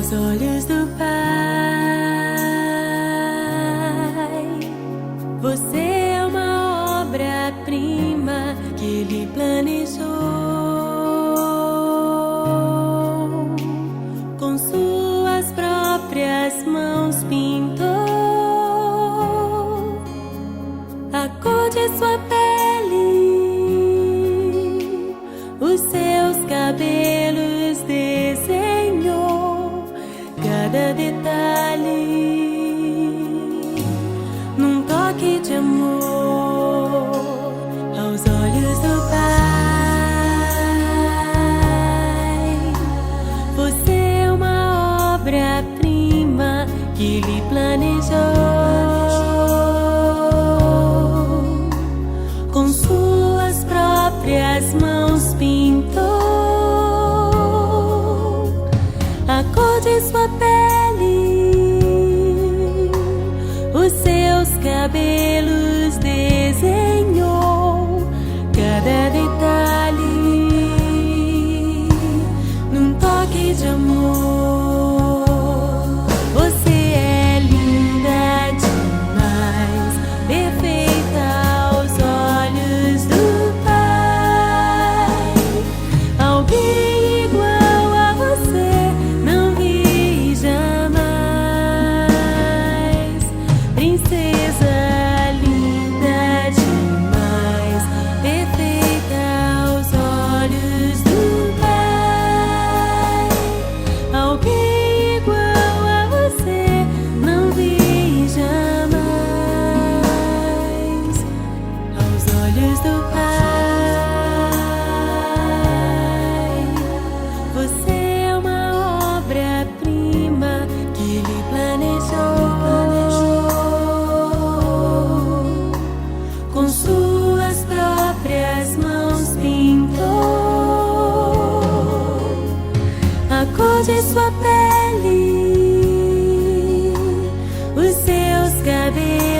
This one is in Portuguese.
Aos olhos do Pai, você é uma obra-prima que Ele planejou. Com suas próprias mãos pintou a cor de sua pele, os seus cabelos desenhou cada detalhe num toque de amor. Aos olhos do Pai, você é uma obra-prima que Ele planejou. Com suas próprias mãos pintou a cor de sua pele, os seus cabelos desenhou cada detalhe num toque de amor. Você é linda demais, perfeita aos olhos do Pai. Alguém igual a você não vi jamais. Princesa linda demais, perfeita aos olhos do Pai. Alguém igual a você não vi jamais. Aos olhos do Pai, você é uma obra-prima que Ele planejou. Com suas próprias mãos pintou a cor de sua pele, os seus cabelos